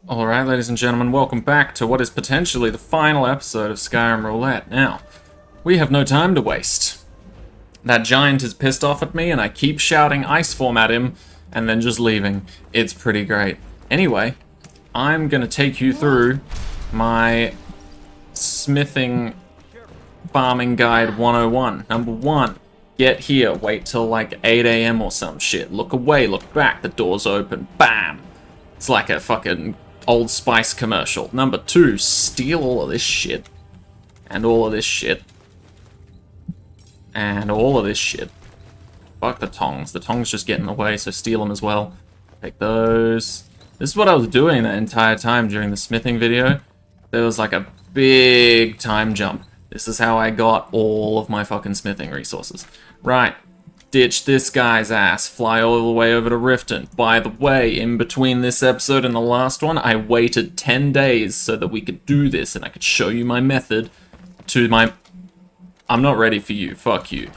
Alright, ladies and gentlemen, welcome back to what is potentially the final episode of Skyrim Roulette. Now, we have no time to waste. That giant is pissed off at me, and I keep shouting ice form at him, and then just leaving. It's pretty great. Anyway, I'm gonna take you through my smithing farming guide 101. Number 1, get here, wait till like 8 AM or some shit. Look away, look back, the door's open, bam! It's like a fucking Old Spice commercial. Number 2, steal all of this shit. And all of this shit. And all of this shit. Fuck the tongs. The tongs just get in the way, so steal them as well. Take those. This is what I was doing the entire time during the smithing video. There was like a big time jump. This is how I got all of my fucking smithing resources. Right. Ditch this guy's ass, fly all the way over to Riften. By the way, in between this episode and the last one, I waited 10 days so that we could do this and I could show you my method to my... I'm not ready for you, fuck you.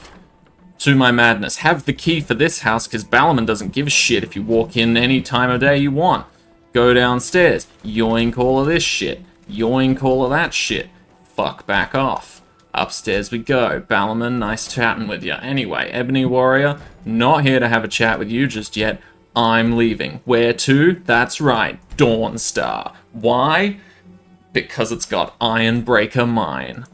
To my madness. Have the key for this house, because Ballerman doesn't give a shit if you walk in any time of day you want. Go downstairs, yoink all of this shit, yoink all of that shit. Fuck back off. Upstairs we go. Ballerman, nice chatting with you. Anyway, Ebony Warrior, not here to have a chat with you just yet. I'm leaving. Where to? That's right, Dawnstar. Why? Because it's got Ironbreaker Mine.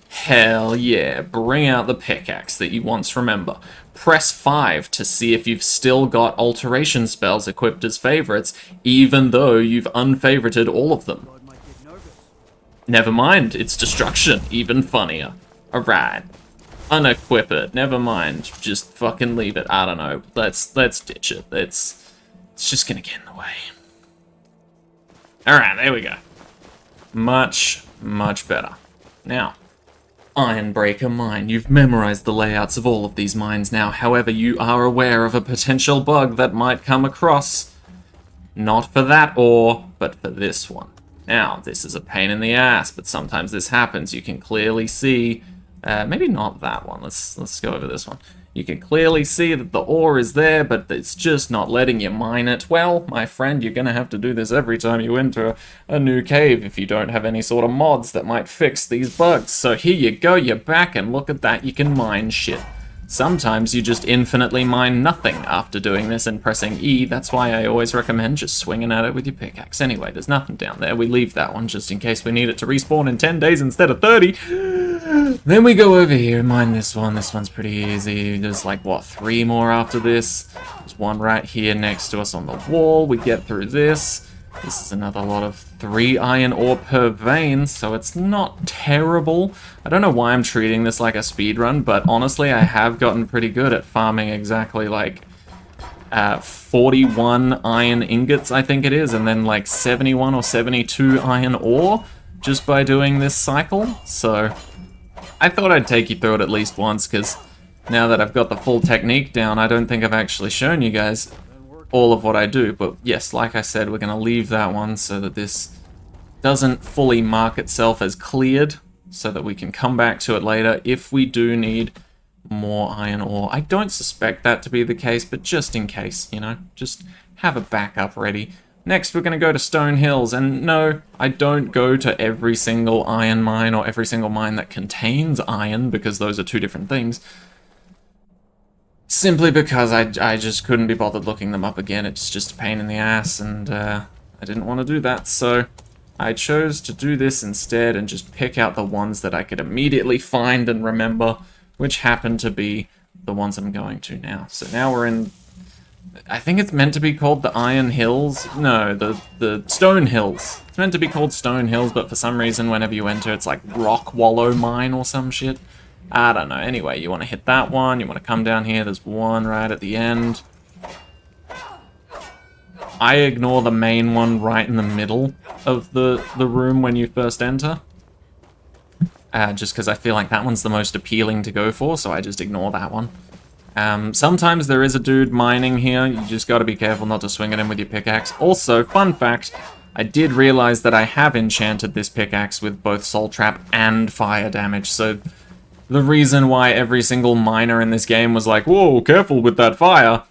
Hell yeah, bring out the pickaxe that you once remember. Press 5 to see if you've still got alteration spells equipped as favorites, even though you've unfavorited all of them. Never mind, it's destruction, even funnier. Alright. Unequip it, never mind. Just fucking leave it, I don't know. Let's ditch it. It's just gonna get in the way. Alright, there we go. Much better. Now, Ironbreaker Mine. You've memorized the layouts of all of these mines now, however you are aware of a potential bug that might come across. Not for that ore, but for this one. Now, this is a pain in the ass, but sometimes this happens. You can clearly see, maybe not that one. Let's go over this one. You can clearly see that the ore is there, but it's just not letting you mine it. Well, my friend, you're gonna have to do this every time you enter a new cave if you don't have any sort of mods that might fix these bugs. So here you go, you're back, and look at that, you can mine shit. Sometimes you just infinitely mine nothing after doing this and pressing E. That's why I always recommend just swinging at it with your pickaxe. Anyway, there's nothing down there. We leave that one just in case we need it to respawn in 10 days instead of 30. Then we go over here and mine this one. This one's pretty easy. There's like, what, 3 more after this? There's one right here next to us on the wall. We get through this. This is another lot of 3 iron ore per vein, so it's not terrible. I don't know why I'm treating this like a speedrun, but honestly, I have gotten pretty good at farming exactly like 41 iron ingots, I think it is, and then like 71 or 72 iron ore just by doing this cycle. So I thought I'd take you through it at least once, because now that I've got the full technique down, I don't think I've actually shown you guys all of what I do. But yes, like I said, we're going to leave that one so that this doesn't fully mark itself as cleared, so that we can come back to it later if we do need more iron ore. I don't suspect that to be the case, but just in case, you know, just have a backup ready. Next, we're going to go to Stone Hills, and no, I don't go to every single iron mine or every single mine that contains iron, because those are 2 different things. Simply because I just couldn't be bothered looking them up again. It's just a pain in the ass, and I didn't want to do that, so I chose to do this instead and just pick out the ones that I could immediately find and remember, which happen to be the ones I'm going to now. So now we're in... I think it's meant to be called the Iron Hills. No, the Stone Hills. It's meant to be called Stone Hills, but for some reason, whenever you enter, it's like Rock Wallow Mine or some shit. I don't know. Anyway, you want to hit that one. You want to come down here. There's one right at the end. I ignore the main one right in the middle of the room when you first enter. Just because I feel like that one's the most appealing to go for, so I just ignore that one. Sometimes there is a dude mining here. You just got to be careful not to swing at him with your pickaxe. Also, fun fact, I did realize that I have enchanted this pickaxe with both soul trap and fire damage, so the reason why every single miner in this game was like, whoa, careful with that fire,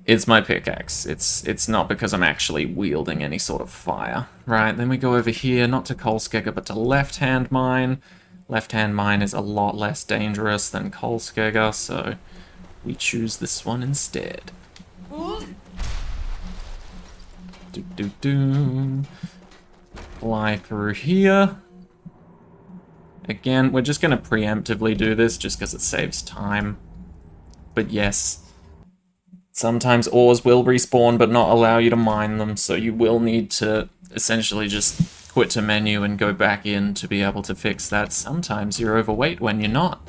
It's my pickaxe. It's not because I'm actually wielding any sort of fire. Right, then we go over here, not to Kolskegger, but to left-hand mine. Left-hand mine is a lot less dangerous than Kolskegger, so we choose this one instead. Do. Fly through here. Again, we're just going to preemptively do this just because it saves time. But yes, sometimes ores will respawn but not allow you to mine them, so you will need to essentially just quit to menu and go back in to be able to fix that. Sometimes you're overweight when you're not.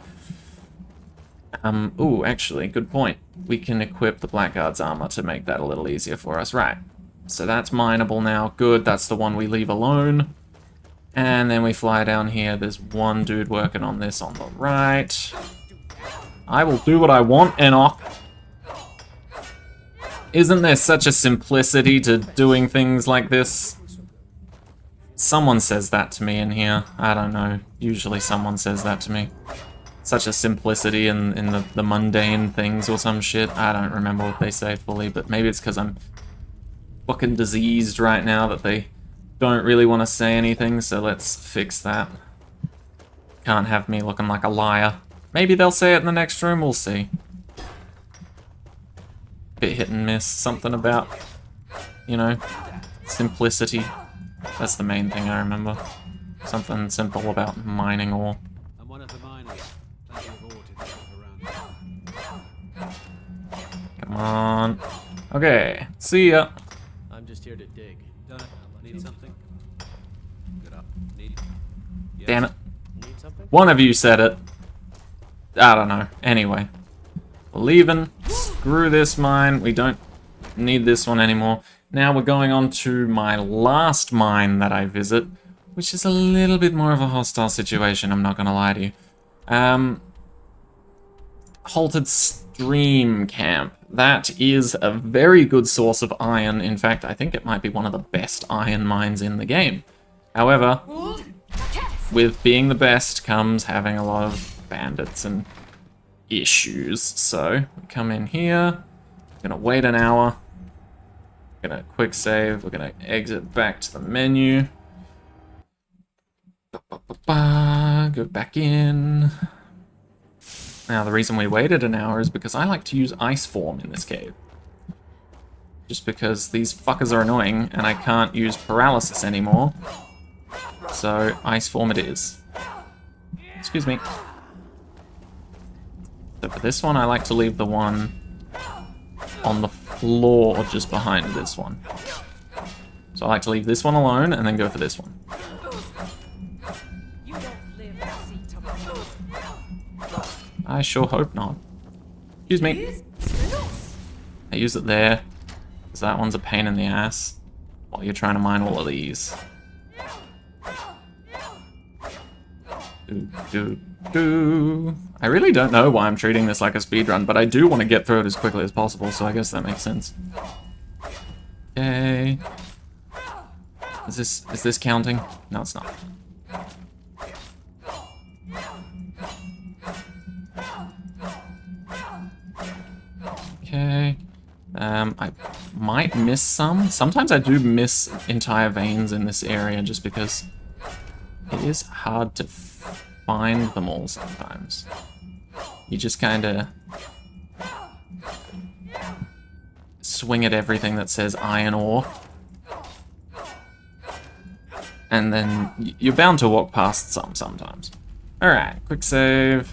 Ooh, actually, good point. We can equip the Blackguard's armor to make that a little easier for us. Right, so that's mineable now. Good, that's the one we leave alone. And then we fly down here. There's one dude working on this on the right. I will do what I want, Enoch. Isn't there such a simplicity to doing things like this? Someone says that to me in here. I don't know. Usually someone says that to me. Such a simplicity in the mundane things or some shit. I don't remember what they say fully, but maybe it's because I'm fucking diseased right now that they don't really want to say anything, so let's fix that. Can't have me looking like a liar. Maybe they'll say it in the next room, we'll see. Bit hit and miss. Something about, you know, simplicity. That's the main thing I remember. Something simple about mining ore. I'm one of the miners. Plenty of ore to dig around. Come on. Okay, see ya. I'm just here to dig. Need something? Good up. Need. Yes. Damn it. Need something? One of you said it. I don't know. Anyway. We're leaving. Screw this mine. We don't need this one anymore. Now we're going on to my last mine that I visit, which is a little bit more of a hostile situation, I'm not going to lie to you. Halted Stream Camp. That is a very good source of iron. In fact, I think it might be one of the best iron mines in the game. However, with being the best comes having a lot of bandits and issues. So, we come in here, we're going to wait an hour, we're going to quick save, we're going to exit back to the menu. Go back in. Now, the reason we waited an hour is because I like to use ice form in this cave. Just because these fuckers are annoying and I can't use paralysis anymore. So, ice form it is. Excuse me. So for this one, I like to leave the one on the floor just behind this one. So I like to leave this one alone and then go for this one. I sure hope not. Excuse me. I use it there, because that one's a pain in the ass while you're trying to mine all of these. I really don't know why I'm treating this like a speedrun, but I do want to get through it as quickly as possible, so I guess that makes sense. Okay. Is this counting? No, it's not. Okay. I might miss some. Sometimes I do miss entire veins in this area just because it is hard to find them all sometimes. You just kind of swing at everything that says iron ore. And then you're bound to walk past some sometimes. Alright, quick save.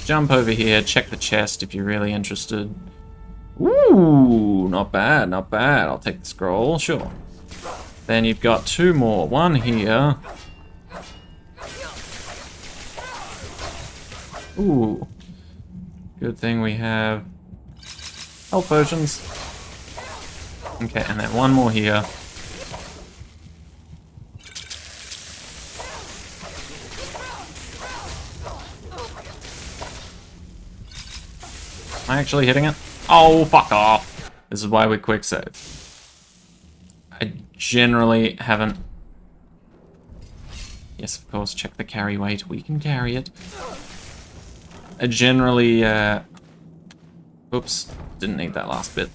Jump over here, check the chest if you're really interested. Ooh, not bad, not bad. I'll take the scroll, sure. Then you've got two more. One here. Ooh. Good thing we have health potions. Okay, and then one more here. Am I actually hitting it? Oh, fuck off. This is why we quick save. I generally haven't... Yes, of course, check the carry weight. We can carry it. I generally, oops. didn't need that last bit.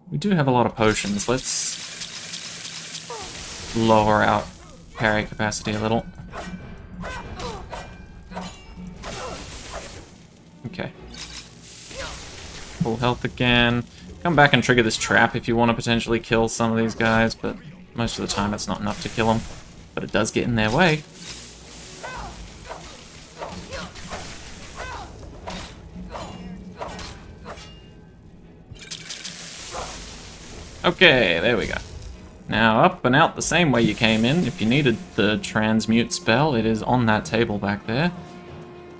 We do have a lot of potions. Let's lower our parry capacity a little. Okay. Full health again. Come back and trigger this trap if you want to potentially kill some of these guys, but most of the time it's not enough to kill them. But it does get in their way. Okay, there we go. Now up and out the same way you came in. If you needed the transmute spell, it is on that table back there.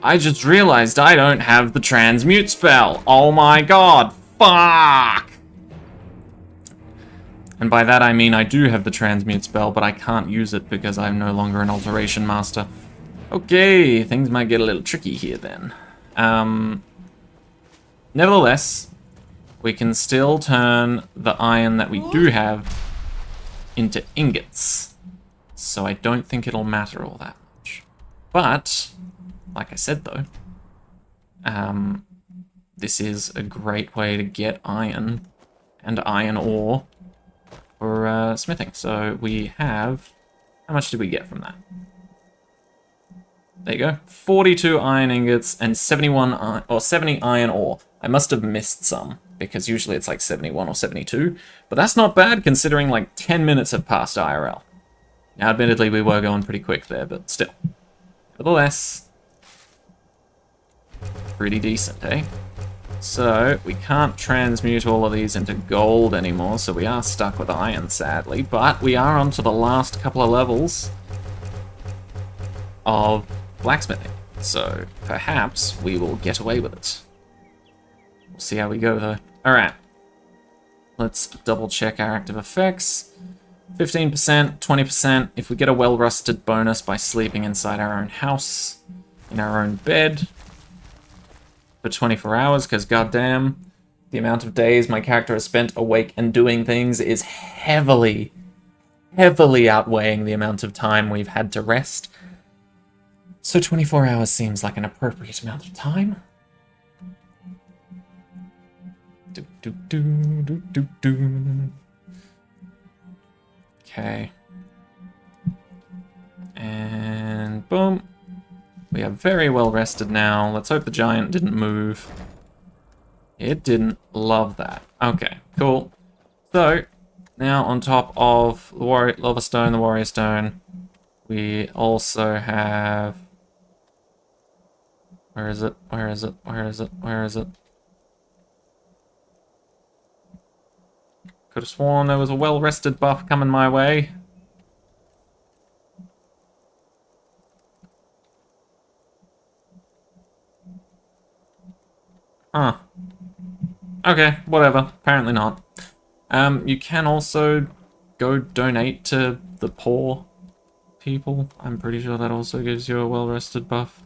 I just realized I don't have the transmute spell. Oh my god, fuck! And by that I mean I do have the transmute spell, but I can't use it because I'm no longer an alteration master. Okay, things might get a little tricky here then. Nevertheless, we can still turn the iron that we do have into ingots. So I don't think it'll matter all that much. But, like I said though, this is a great way to get iron and iron ore for smithing. So we have, how much did we get from that? There you go, 42 iron ingots and 70 iron ore. I must have missed some, because usually it's like 71 or 72, but that's not bad considering like 10 minutes have passed IRL. Now admittedly we were going pretty quick there, but still. Nevertheless, pretty decent, eh? So, we can't transmute all of these into gold anymore, so we are stuck with iron, sadly, but we are on to the last couple of levels of blacksmithing, so perhaps we will get away with it. We'll see how we go, though. Alright, let's double check our active effects. 15%, 20%, if we get a well-rusted bonus by sleeping inside our own house, in our own bed, for 24 hours, because goddamn, the amount of days my character has spent awake and doing things is heavily outweighing the amount of time we've had to rest. So 24 hours seems like an appropriate amount of time. Okay. And boom. We are very well rested now. Let's hope the giant didn't move. It didn't. Love that. Okay, cool. So, now on top of the Lava Stone, the Warrior Stone, we also have... Where is it? Where is it? Where is it? Where is it? Could have sworn there was a well-rested buff coming my way. Huh. Okay, whatever. Apparently not. You can also go donate to the poor people. I'm pretty sure that also gives you a well-rested buff.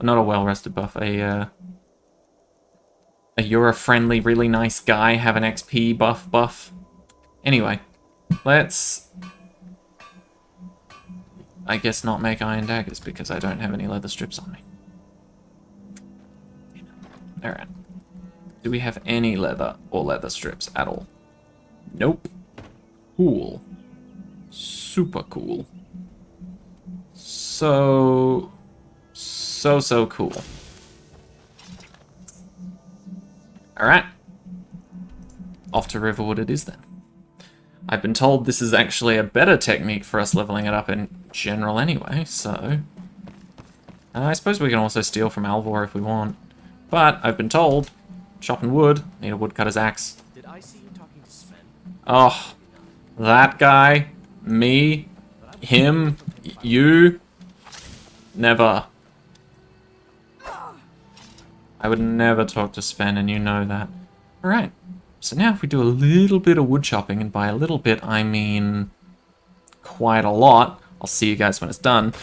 Not a well-rested buff, a you're a friendly, really nice guy, have an XP buff. Anyway, let's... I guess not make iron daggers because I don't have any leather strips on me. Alright. Do we have any leather or leather strips at all? Nope. Cool. Super cool. So cool. Alright. Off to Riverwood it is then. I've been told this is actually a better technique for us leveling it up in general anyway, so... I suppose we can also steal from Alvor if we want. But I've been told, chopping wood, need a woodcutter's axe. Did I see you talking to Sven? Oh, that guy, me, him, you, never. I would never talk to Sven, and you know that. Alright, so now if we do a little bit of wood chopping, and by a little bit I mean quite a lot, I'll see you guys when it's done.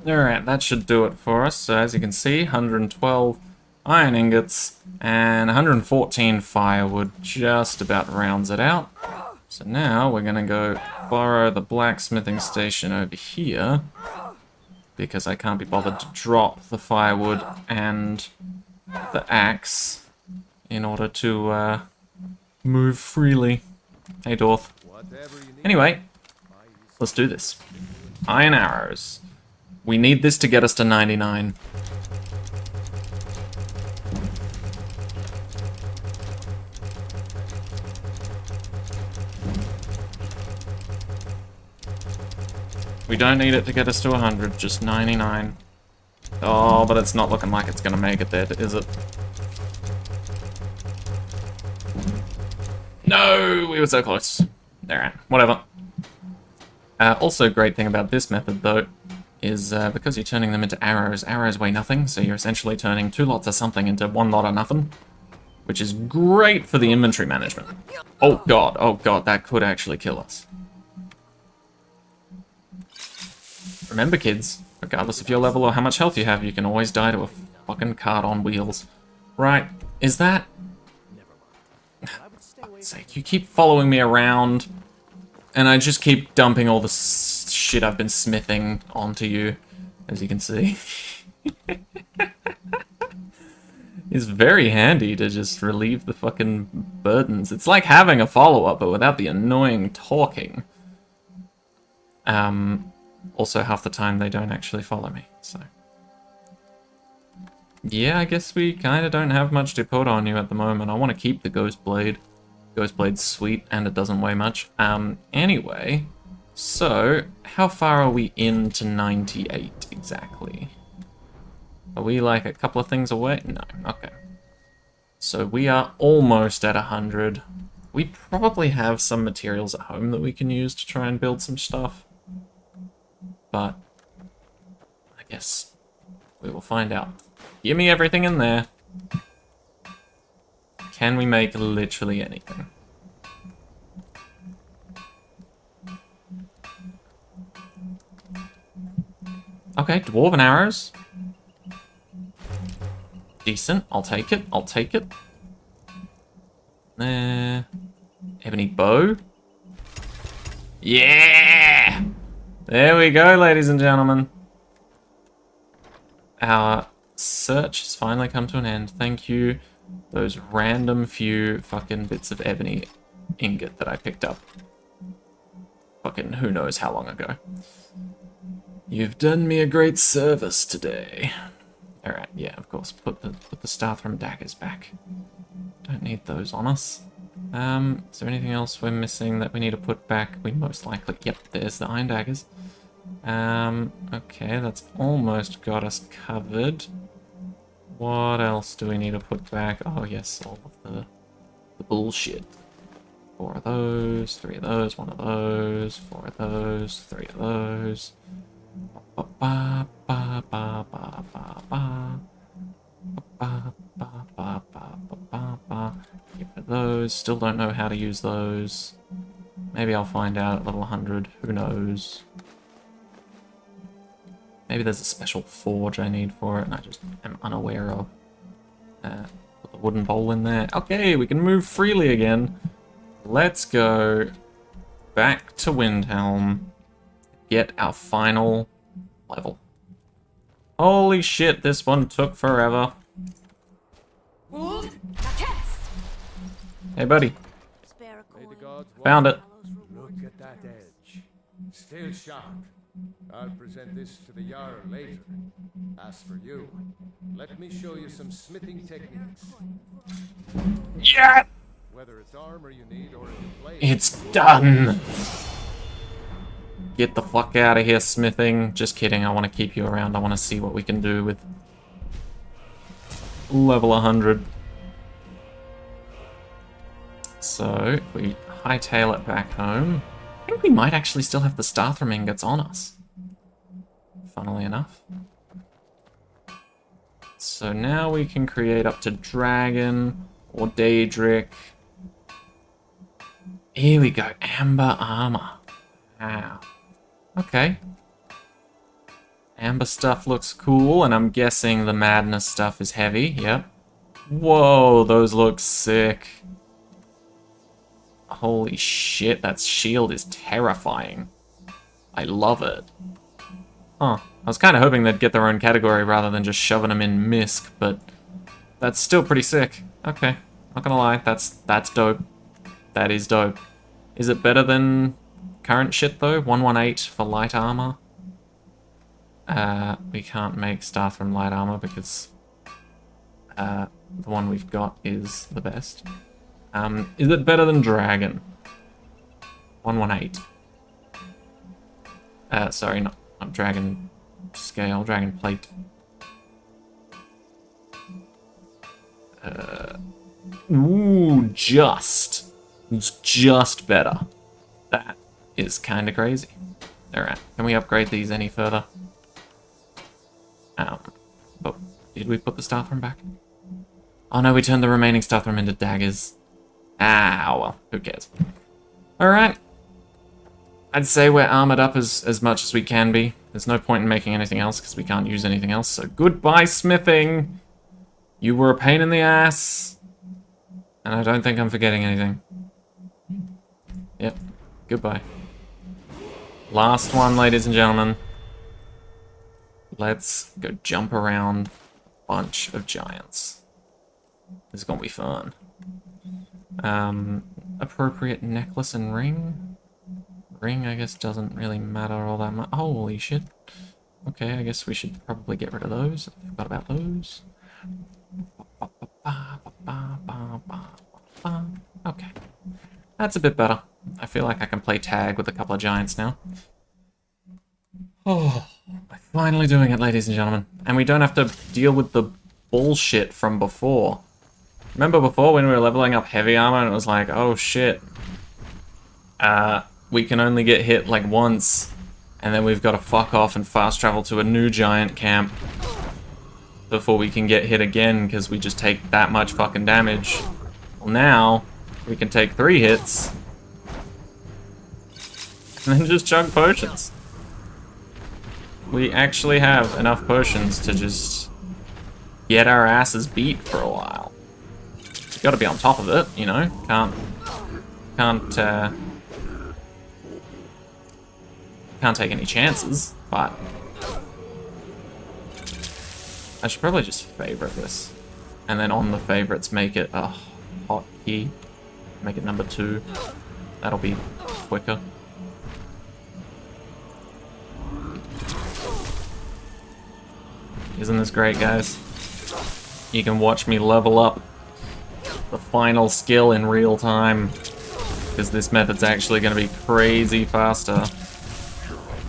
Alright, that should do it for us. So as you can see, 112 iron ingots and 114 firewood just about rounds it out. So now we're gonna go borrow the blacksmithing station over here, because I can't be bothered to drop the firewood and the axe in order to move freely. Hey, Dorth. Anyway, let's do this. Iron arrows. We need this to get us to 99. We don't need it to get us to 100, just 99. Oh, but it's not looking like it's gonna make it there, is it? No, we were so close. Alright, whatever. Also, great thing about this method, though, is because you're turning them into arrows, arrows weigh nothing, so you're essentially turning 2 lots of something into 1 lot of nothing, which is great for the inventory management. Oh god, that could actually kill us. Remember, kids, regardless of your level or how much health you have, you can always die to a fucking cart on wheels. Right, is that... For fuck's sake, you keep following me around, and I just keep dumping all the shit I've been smithing onto you, as you can see. It's very handy to just relieve the fucking burdens. It's like having a follow-up, but without the annoying talking. Also, half the time they don't actually follow me, so... Yeah, I guess we kind of don't have much to put on you at the moment. I want to keep the Ghost Blade. Ghost Blade's sweet, and it doesn't weigh much. Anyway, so, how far are we into 98 exactly? Are we like a couple of things away? No, okay. So we are almost at 100. We probably have some materials at home that we can use to try and build some stuff. But I guess we will find out. Give me everything in there. Can we make literally anything? Okay, dwarven arrows. Decent, I'll take it, I'll take it. Ebony bow. Yeah! There we go, ladies and gentlemen. Our search has finally come to an end. Thank you. Those random few fucking bits of ebony ingot that I picked up. Fucking who knows how long ago. You've done me a great service today. Alright, yeah, of course. Put the Starthrum daggers back. Don't need those on us. Is there anything else we're missing that we need to put back? We most likely... Yep, there's the iron daggers. Okay, that's almost got us covered. What else do we need to put back? Oh, yes, all of the bullshit. 4 of those, 3 of those, 1 of those, 4 of those, 3 of those. Ba ba ba ba ba ba ba. Ba ba ba ba ba ba ba. Get rid of those. Still don't know how to use those. Maybe I'll find out at level 100. Who knows? Maybe there's a special forge I need for it, and I just am unaware of. Put the wooden bowl in there. Okay, we can move freely again. Let's go back to Windhelm. Get our final level. Holy shit, this one took forever. Hey, buddy. Found it. Look at that edge. Still sharp. I'll present this to the Jarl later. As for you, let me show you some smithing techniques. Yeah! Whether it's armor you need or a blade. It's done! Get the fuck out of here, smithing. Just kidding, I want to keep you around. I want to see what we can do with level 100. So, if we hightail it back home, I think we might actually still have the Starthrum ingots on us. Funnily enough. So now we can create up to Dragon or Daedric. Here we go, Amber Armor. Wow. Okay. Amber stuff looks cool, and I'm guessing the madness stuff is heavy. Yep. Whoa, those look sick. Holy shit, that shield is terrifying. I love it. Huh. I was kind of hoping they'd get their own category rather than just shoving them in MISC, but that's still pretty sick. Okay, not gonna lie, that's dope. That is dope. Is it better than current shit though? 118 for light armor. We can't make stuff from light armor because the one we've got is the best. Is it better than dragon? 118. Sorry, not dragon scale, dragon plate. Ooh, it's just better. That is kind of crazy. Alright, can we upgrade these any further? But did we put the staff room back? Oh no, we turned the remaining staff room into daggers. Ah, well, who cares? Alright. I'd say we're armored up as much as we can be. There's no point in making anything else because we can't use anything else, so goodbye smithing! You were a pain in the ass. And I don't think I'm forgetting anything. Yep, goodbye. Last one, ladies and gentlemen. Let's go jump around a bunch of giants. This is gonna be fun. Appropriate necklace and ring? Ring, I guess, doesn't really matter all that much. Holy shit. Okay, I guess we should probably get rid of those. I forgot about those. Okay. That's a bit better. I feel like I can play tag with a couple of giants now. Oh, we're finally doing it, ladies and gentlemen. And we don't have to deal with the bullshit from before. Remember before when we were leveling up heavy armor and it was like, oh shit. We can only get hit like once. And then we've got to fuck off and fast travel to a new giant camp before we can get hit again because we just take that much fucking damage. Well, now we can take 3 hits and then just chug potions. We actually have enough potions to just get our asses beat for a while. You gotta be on top of it, you know? Can't take any chances, but I should probably just favorite this. And then on the favorites, make it a hotkey. Make it number 2. That'll be quicker. Isn't this great, guys? You can watch me level up the final skill in real time. Because this method's actually going to be crazy faster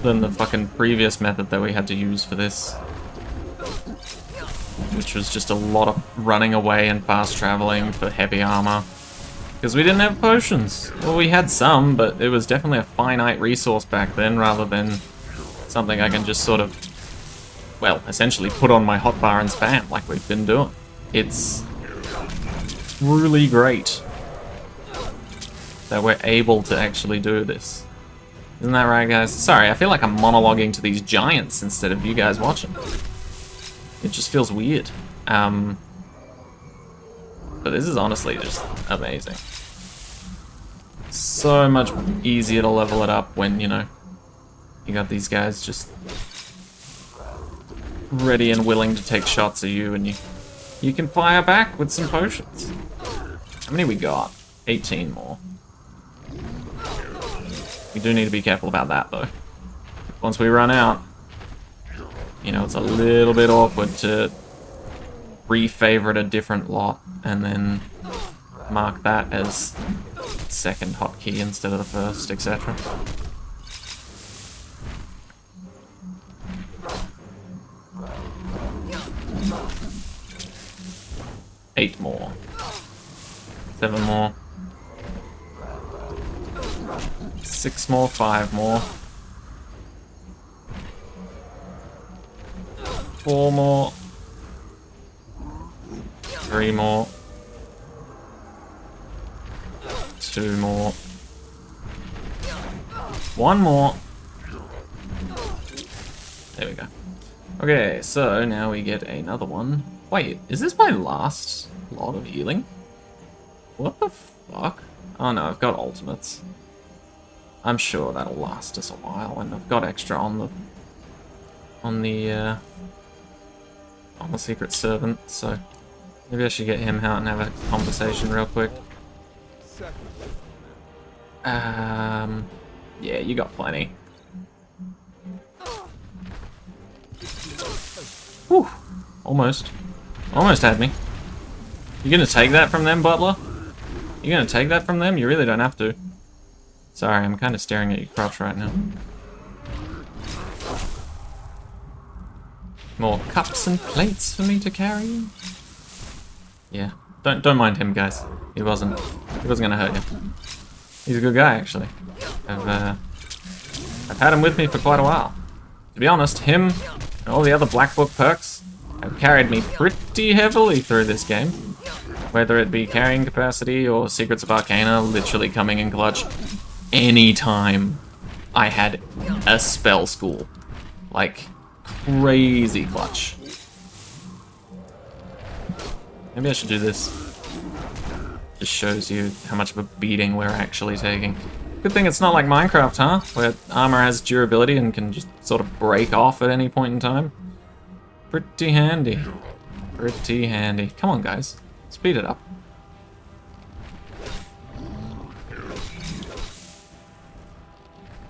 than the fucking previous method that we had to use for this. Which was just a lot of running away and fast traveling for heavy armor. Because we didn't have potions. Well, we had some, but it was definitely a finite resource back then rather than something I can just sort of, well, essentially put on my hotbar and spam like we've been doing. It's really great that we're able to actually do this. Isn't that right, guys? Sorry, I feel like I'm monologuing to these giants instead of you guys watching. It just feels weird. But this is honestly just amazing. So much easier to level it up when, you know, you got these guys just ready and willing to take shots at you, and you can fire back with some potions. How many we got? 18 more. We do need to be careful about that, though. Once we run out, you know, it's a little bit awkward to re-favorite a different lot and then mark that as second hotkey instead of the first, etc. Eight more. 7 more. 6 more, 5 more. 4 more. 3 more. 2 more. 1 more. There we go. Okay, so now we get another one. Wait, is this my last lot of healing? What the fuck? Oh no, I've got ultimates. I'm sure that'll last us a while, and I've got extra on the secret servant, so maybe I should get him out and have a conversation real quick. Yeah, you got plenty. Whew, almost had me. You gonna take that from them, Butler? You gonna take that from them? You really don't have to. Sorry, I'm kind of staring at your crotch right now. More cups and plates for me to carry. Yeah, don't mind him, guys. He wasn't gonna hurt you. He's a good guy, actually. I've had him with me for quite a while. To be honest, him and all the other Black Book perks have carried me pretty heavily through this game. Whether it be carrying capacity or Secrets of Arcana literally coming in clutch anytime I had a spell school. Like, crazy clutch. Maybe I should do this. Just shows you how much of a beating we're actually taking. Good thing it's not like Minecraft, huh? Where armor has durability and can just sort of break off at any point in time. Pretty handy. Pretty handy. Come on, guys. Speed it up.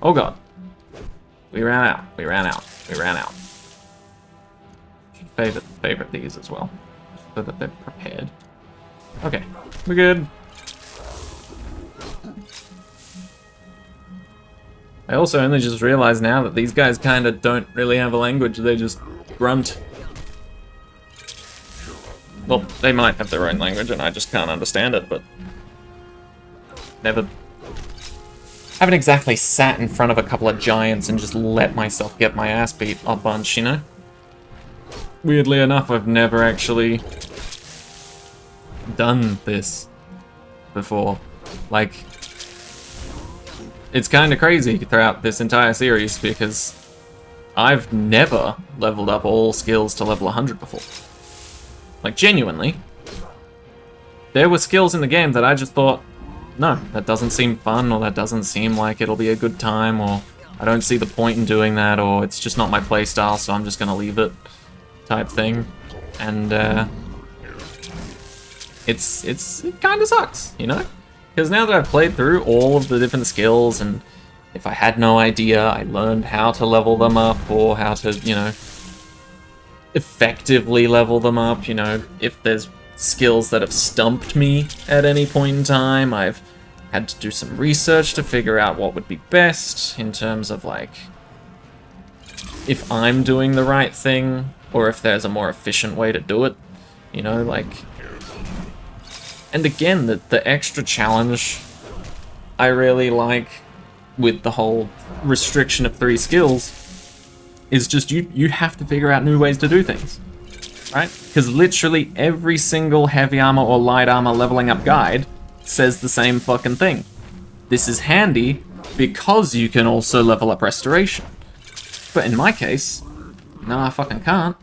Oh god. We ran out. We ran out. We ran out. Should favorite these as well, so that they're prepared. Okay, we're good. I also only just realized now that these guys kind of don't really have a language, they just grunt. Well, they might have their own language and I just can't understand it, but haven't exactly sat in front of a couple of giants and just let myself get my ass beat a bunch, you know? Weirdly enough, I've never actually done this before. Like, it's kind of crazy throughout this entire series because I've never leveled up all skills to level 100 before. Like, genuinely. There were skills in the game that I just thought, no, that doesn't seem fun, or that doesn't seem like it'll be a good time, or I don't see the point in doing that, or it's just not my playstyle, so I'm just gonna leave it, type thing. And, it kinda sucks, you know? Because now that I've played through all of the different skills, and if I had no idea, I learned how to level them up, or how to, you know, effectively level them up, you know, if there's skills that have stumped me at any point in time, I've had to do some research to figure out what would be best in terms of, like, if I'm doing the right thing, or if there's a more efficient way to do it, you know, like. And again, the extra challenge I really like with the whole restriction of 3 skills is just you have to figure out new ways to do things, right? Because literally every single heavy armor or light armor leveling up guide says the same fucking thing. This is handy because you can also level up restoration. But in my case, no, I fucking can't.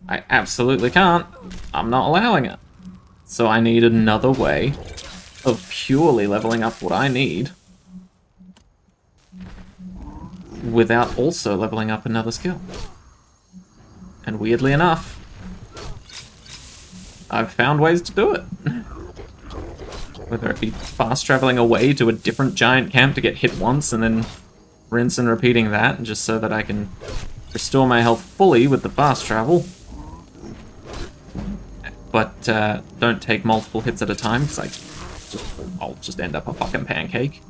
I absolutely can't. I'm not allowing it. So I need another way of purely leveling up what I need without also leveling up another skill. And weirdly enough, I've found ways to do it. Whether it be fast traveling away to a different giant camp to get hit once and then rinse and repeating that just so that I can restore my health fully with the fast travel. But don't take multiple hits at a time because I'll just end up a fucking pancake.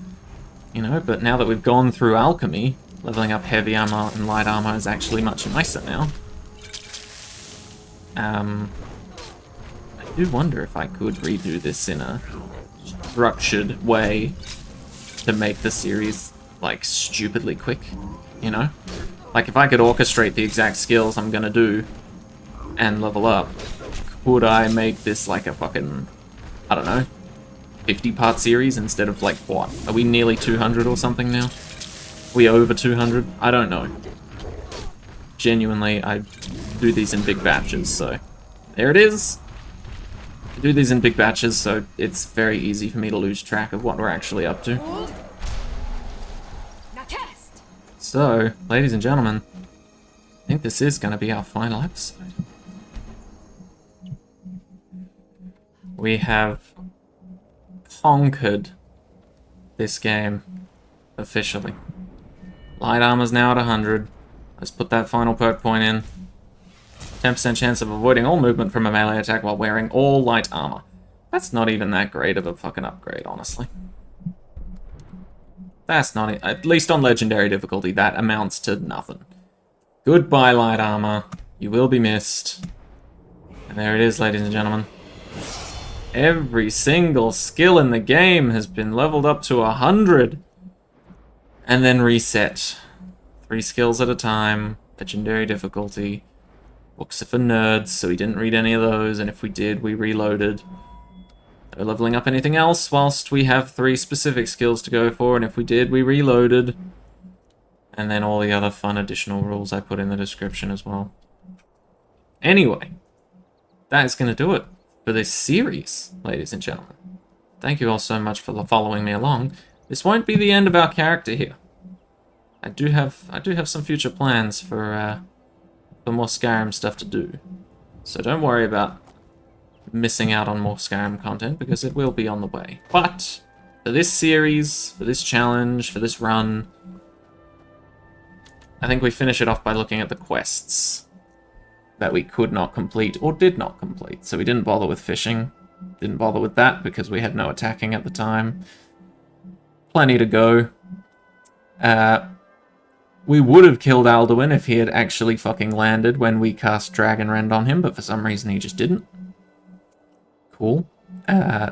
You know, but now that we've gone through alchemy, leveling up heavy armor and light armor is actually much nicer now. I do wonder if I could redo this in a structured way to make the series, like, stupidly quick, you know? Like, if I could orchestrate the exact skills I'm gonna do and level up, could I make this like a fucking, I don't know, 50-part series instead of, like, what? Are we nearly 200 or something now? Are we over 200? I don't know. genuinely, I do these in big batches, so there it is. I do these in big batches, so it's very easy for me to lose track of what we're actually up to. So, ladies and gentlemen, I think this is going to be our final episode. We have conquered this game officially. Light armor's now at 100. Let's put that final perk point in. 10% chance of avoiding all movement from a melee attack while wearing all light armor. That's not even that great of a fucking upgrade, honestly. That's not, at least on legendary difficulty, that amounts to nothing. Goodbye, light armor. You will be missed. And there it is, ladies and gentlemen. Every single skill in the game has been leveled up to 100. And then reset. 3 skills at a time. Legendary difficulty. Books are for nerds, so we didn't read any of those, and if we did, we reloaded. No leveling up anything else whilst we have 3 specific skills to go for, and if we did, we reloaded. And then all the other fun additional rules I put in the description as well. Anyway, that is going to do it for this series, ladies and gentlemen. Thank you all so much for following me along. This won't be the end of our character here. I do have some future plans for more Skyrim stuff to do. So don't worry about missing out on more Skyrim content, because it will be on the way. But for this series, for this challenge, for this run, I think we finish it off by looking at the quests that we could not complete or did not complete. So we didn't bother with fishing, didn't bother with that because we had no attacking at the time. Plenty to go. We would have killed Alduin if he had actually fucking landed when we cast Dragon Rend on him, but for some reason he just didn't. Cool.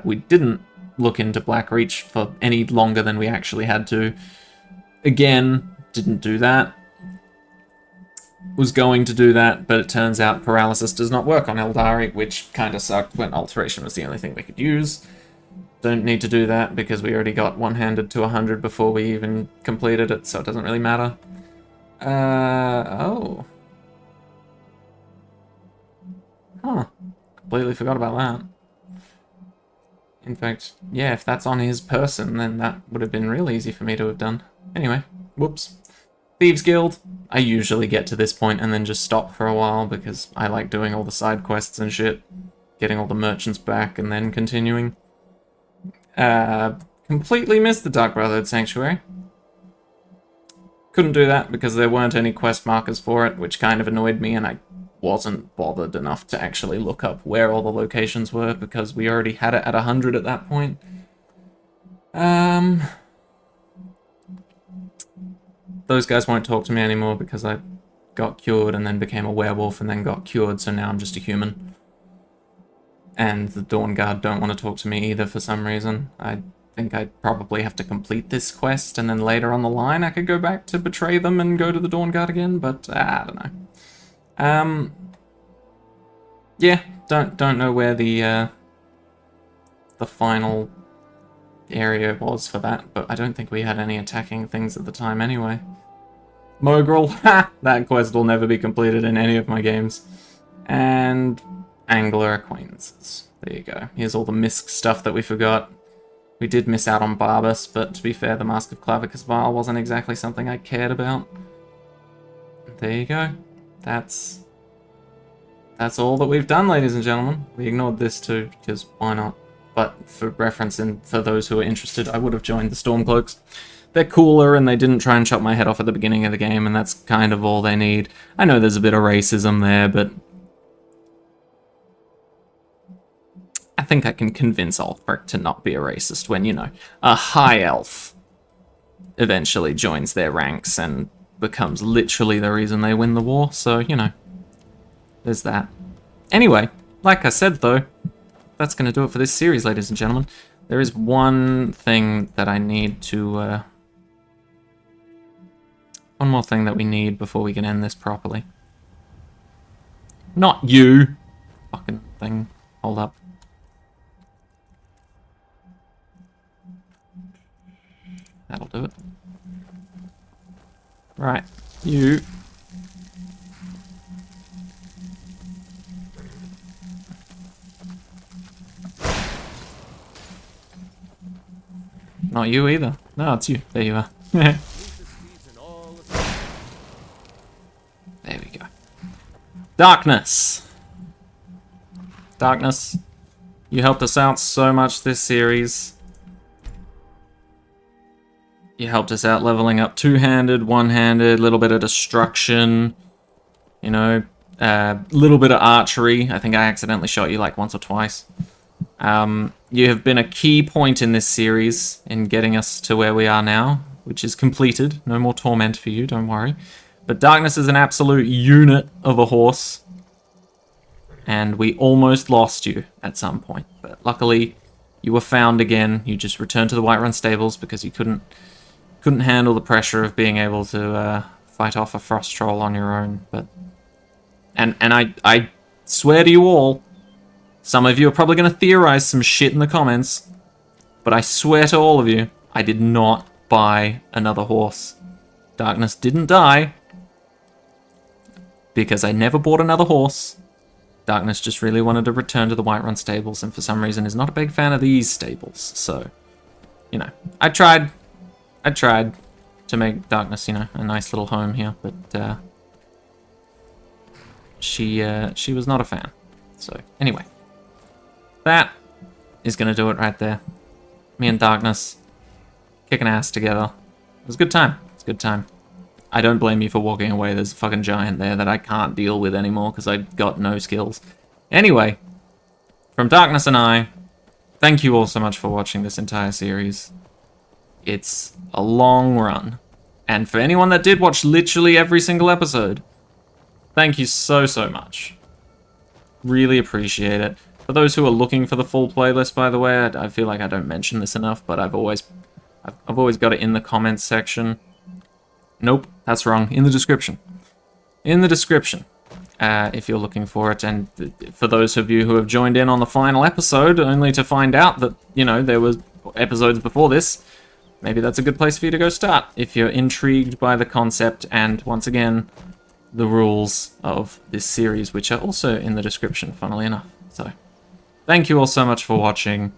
We didn't look into Blackreach for any longer than we actually had to. Again, didn't do that. Was going to do that, but it turns out paralysis does not work on Eldari, which kind of sucked when Alteration was the only thing we could use. Don't need to do that because we already got one-handed to 100 before we even completed it, so it doesn't really matter. Oh. Huh. Completely forgot about that. In fact, yeah, if that's on his person, then that would have been real easy for me to have done. Anyway, whoops. Thieves Guild. I usually get to this point and then just stop for a while because I like doing all the side quests and shit. Getting all the merchants back and then continuing. Completely missed the Dark Brotherhood Sanctuary. Couldn't do that because there weren't any quest markers for it, which kind of annoyed me, and I wasn't bothered enough to actually look up where all the locations were because we already had it at 100 at that point. Those guys won't talk to me anymore because I got cured and then became a werewolf and then got cured, so now I'm just a human. And the Dawn Guard don't want to talk to me either for some reason. I think I'd probably have to complete this quest, and then later on the line I could go back to betray them and go to the Dawn Guard again, but I don't know. Yeah, don't know where the final area was for that, but I don't think we had any attacking things at the time anyway. Mogrel, ha! That quest will never be completed in any of my games. And Angler Acquaintances. There you go. Here's all the Misk stuff that we forgot. We did miss out on Barbas, but to be fair, the Mask of Clavicus Vile wasn't exactly something I cared about. There you go. That's all that we've done, ladies and gentlemen. We ignored this too, because why not? But for reference and for those who are interested, I would have joined the Stormcloaks. They're cooler and they didn't try and chop my head off at the beginning of the game, and that's kind of all they need. I know there's a bit of racism there, but I think I can convince Ulfric to not be a racist when, you know, a high elf eventually joins their ranks and becomes literally the reason they win the war, so, you know, there's that. Anyway, like I said though, that's going to do it for this series, ladies and gentlemen. There is one thing that I need to, one more thing that we need before we can end this properly. Not you! Fucking thing. Hold up. That'll do it. Right. You. Not you either. No, it's you. There you are. Meet the steeds in all the There we go. Darkness. Darkness, you helped us out so much this series. You helped us out leveling up two-handed, one-handed, little bit of destruction. You know, little bit of archery. I think I accidentally shot you like once or twice. You have been a key point in this series in getting us to where we are now, which is completed. No more torment for you, don't worry. But Darkness is an absolute unit of a horse. And we almost lost you at some point. But luckily, you were found again. You just returned to the Whiterun stables because you couldn't handle the pressure of being able to fight off a frost troll on your own. But and I swear to you all, some of you are probably going to theorize some shit in the comments, but I swear to all of you, I did not buy another horse. Darkness didn't die because I never bought another horse. Darkness just really wanted to return to the Whiterun stables, and for some reason is not a big fan of these stables. So, you know, I tried to make Darkness, you know, a nice little home here, but she was not a fan. So, anyway, that is going to do it right there. Me and Darkness kicking ass together. It was a good time. It's a good time. I don't blame you for walking away. There's a fucking giant there that I can't deal with anymore because I got no skills. Anyway, from Darkness and I, thank you all so much for watching this entire series. It's a long run. And for anyone that did watch literally every single episode, thank you so, so much. Really appreciate it. For those who are looking for the full playlist, by the way, I feel like I don't mention this enough, but I've always got it in the comments section. Nope, that's wrong. In the description. In the description, if you're looking for it. And for those of you who have joined in on the final episode, only to find out that, you know, there was episodes before this, maybe that's a good place for you to go start, if you're intrigued by the concept and, once again, the rules of this series, which are also in the description, funnily enough. So, thank you all so much for watching,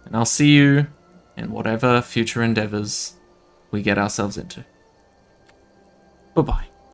and I'll see you in whatever future endeavors we get ourselves into. Bye-bye.